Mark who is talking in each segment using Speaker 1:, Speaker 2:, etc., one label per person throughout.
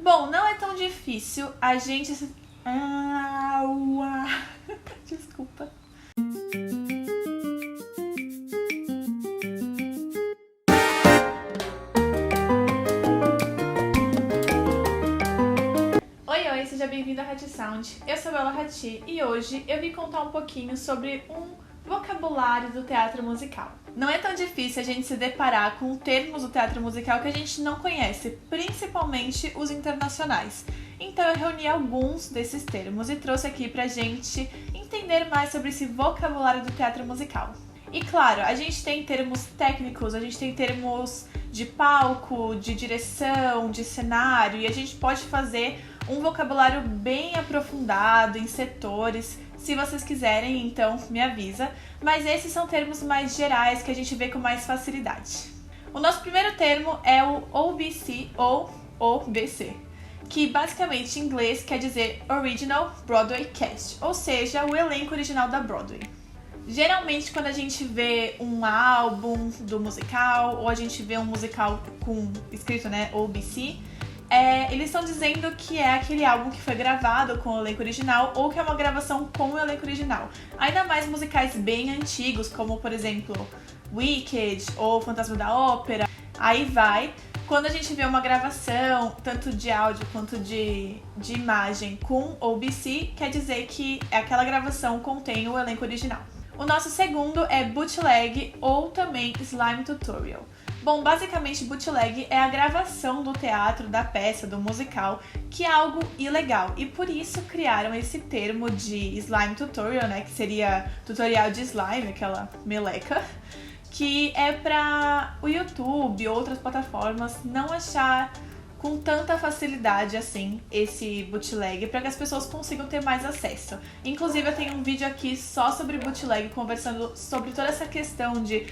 Speaker 1: Bom, não é tão difícil a gente... Desculpa. Oi, seja bem-vindo à Hati Sound. Eu sou a Bela Hati e hoje eu vim contar um pouquinho sobre um vocabulário do teatro musical. Não é tão difícil a gente se deparar com termos do teatro musical que a gente não conhece, principalmente os internacionais. Então eu reuni alguns desses termos e trouxe aqui pra gente entender mais sobre esse vocabulário do teatro musical. E claro, a gente tem termos técnicos, a gente tem termos de palco, de direção, de cenário, e a gente pode fazer um vocabulário bem aprofundado em setores. Se vocês quiserem, então me avisa. Mas esses são termos mais gerais que a gente vê com mais facilidade. O nosso primeiro termo é o OBC ou OBC, que basicamente em inglês quer dizer Original Broadway Cast, ou seja, o elenco original da Broadway. Geralmente quando a gente vê um álbum do musical ou a gente vê um musical com escrito, OBC, eles estão dizendo que é aquele álbum que foi gravado com o elenco original ou que é uma gravação com o elenco original. Ainda mais musicais bem antigos, como por exemplo Wicked ou Fantasma da Ópera. Aí vai. Quando a gente vê uma gravação, tanto de áudio quanto de imagem com OBC, quer dizer que aquela gravação contém o elenco original. O nosso segundo é bootleg ou também slime tutorial. Bom, basicamente bootleg é a gravação do teatro, da peça, do musical, que é algo ilegal. E por isso criaram esse termo de slime tutorial, que seria tutorial de slime, aquela meleca, que é para o YouTube e outras plataformas não achar com tanta facilidade assim esse bootleg, para que as pessoas consigam ter mais acesso. Inclusive eu tenho um vídeo aqui só sobre bootleg, conversando sobre toda essa questão de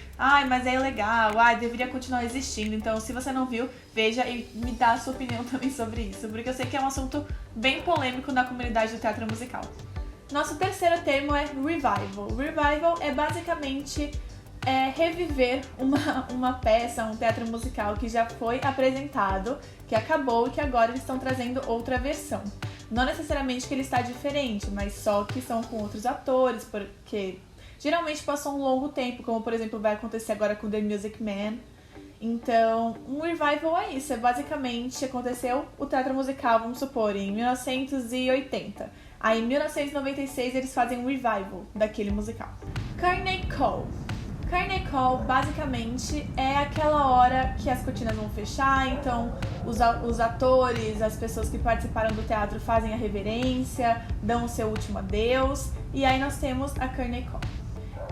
Speaker 1: mas é ilegal, deveria continuar existindo. Então se você não viu, veja e me dá a sua opinião também sobre isso, porque eu sei que é um assunto bem polêmico na comunidade do teatro musical. Nosso terceiro termo é revival. Revival é basicamente reviver uma peça, um teatro musical que já foi apresentado, que acabou e que agora eles estão trazendo outra versão. Não necessariamente que ele está diferente, mas só que são com outros atores, porque geralmente passou um longo tempo, como por exemplo vai acontecer agora com The Music Man. Então, um revival é isso, basicamente aconteceu o teatro musical, vamos supor, em 1980. Aí em 1996 eles fazem um revival daquele musical. Curtain Call. Curtain Call, basicamente, é aquela hora que as cortinas vão fechar, então os atores, as pessoas que participaram do teatro fazem a reverência, dão o seu último adeus, e aí nós temos a Curtain Call.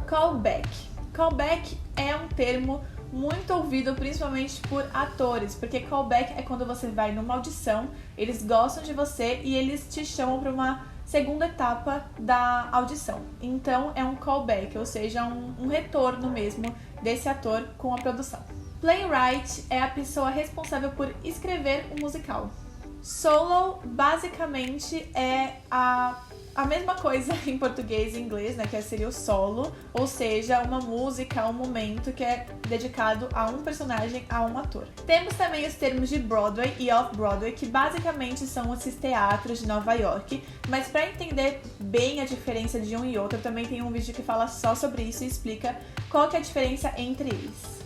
Speaker 1: Callback. Callback é um termo muito ouvido principalmente por atores, porque callback é quando você vai numa audição, eles gostam de você e eles te chamam para uma segunda etapa da audição. Então é um callback, ou seja, um retorno mesmo desse ator com a produção. Playwright é a pessoa responsável por escrever o musical. Solo basicamente é a mesma coisa em português e inglês, que seria o solo, ou seja, uma música, um momento que é dedicado a um personagem, a um ator. Temos também os termos de Broadway e Off-Broadway, que basicamente são esses teatros de Nova York, mas para entender bem a diferença de um e outro, também tem um vídeo que fala só sobre isso e explica qual que é a diferença entre eles.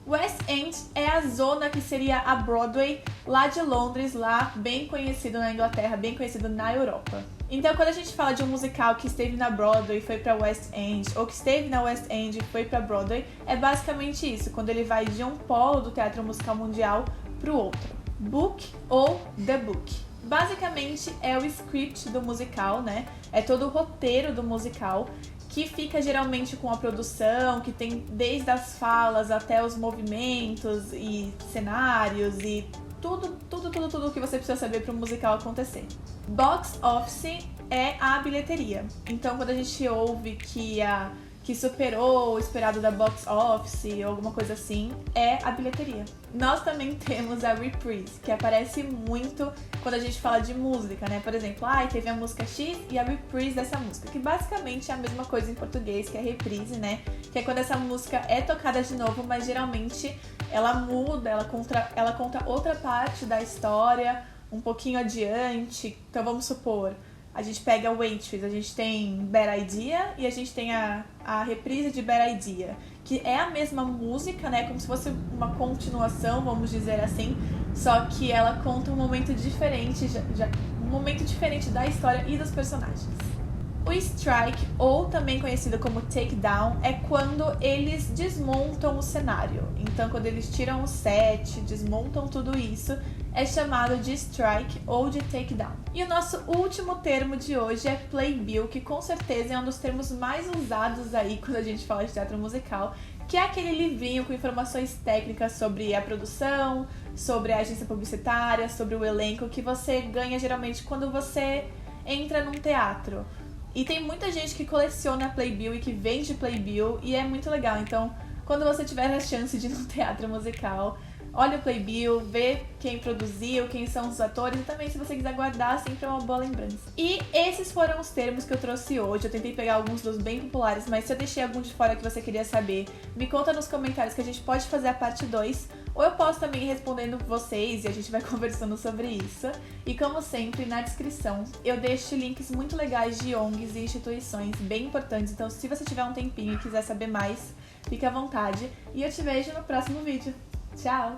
Speaker 1: West End é a zona que seria a Broadway lá de Londres, lá bem conhecido na Inglaterra, bem conhecido na Europa. Então quando a gente fala de um musical que esteve na Broadway e foi para West End, ou que esteve na West End e foi para Broadway, é basicamente isso, quando ele vai de um polo do teatro musical mundial para o outro. Book ou The Book. Basicamente é o script do musical, É todo o roteiro do musical, que fica geralmente com a produção, que tem desde as falas até os movimentos e cenários e tudo que você precisa saber para o musical acontecer. Box office é a bilheteria. Então quando a gente ouve que superou o esperado da box office ou alguma coisa assim, é a bilheteria. Nós também temos a reprise, que aparece muito quando a gente fala de música, Por exemplo, teve a música X e a reprise dessa música, que basicamente é a mesma coisa em português, que é reprise, Que é quando essa música é tocada de novo, mas geralmente ela muda, ela conta outra parte da história, um pouquinho adiante. Então vamos supor, a gente pega Waitress, a gente tem Bad Idea e a gente tem a reprise de Bad Idea, que é a mesma música, né? Como se fosse uma continuação, vamos dizer assim, só que ela conta um momento diferente, um momento diferente da história e dos personagens. O strike, ou também conhecido como takedown, é quando eles desmontam o cenário. Então, quando eles tiram o set, desmontam tudo isso, é chamado de strike ou de takedown. E o nosso último termo de hoje é playbill, que com certeza é um dos termos mais usados aí quando a gente fala de teatro musical, que é aquele livrinho com informações técnicas sobre a produção, sobre a agência publicitária, sobre o elenco, que você ganha geralmente quando você entra num teatro. E tem muita gente que coleciona playbill e que vende playbill e é muito legal. Então, quando você tiver a chance de ir num teatro musical, olha o playbill, vê quem produziu, quem são os atores e também, se você quiser guardar, sempre é uma boa lembrança. E esses foram os termos que eu trouxe hoje. Eu tentei pegar alguns dos bem populares, mas se eu deixei algum de fora que você queria saber, me conta nos comentários que a gente pode fazer a parte 2. Ou eu posso também ir respondendo vocês e a gente vai conversando sobre isso. E como sempre, na descrição eu deixo links muito legais de ONGs e instituições bem importantes. Então se você tiver um tempinho e quiser saber mais, fique à vontade. E eu te vejo no próximo vídeo. Tchau!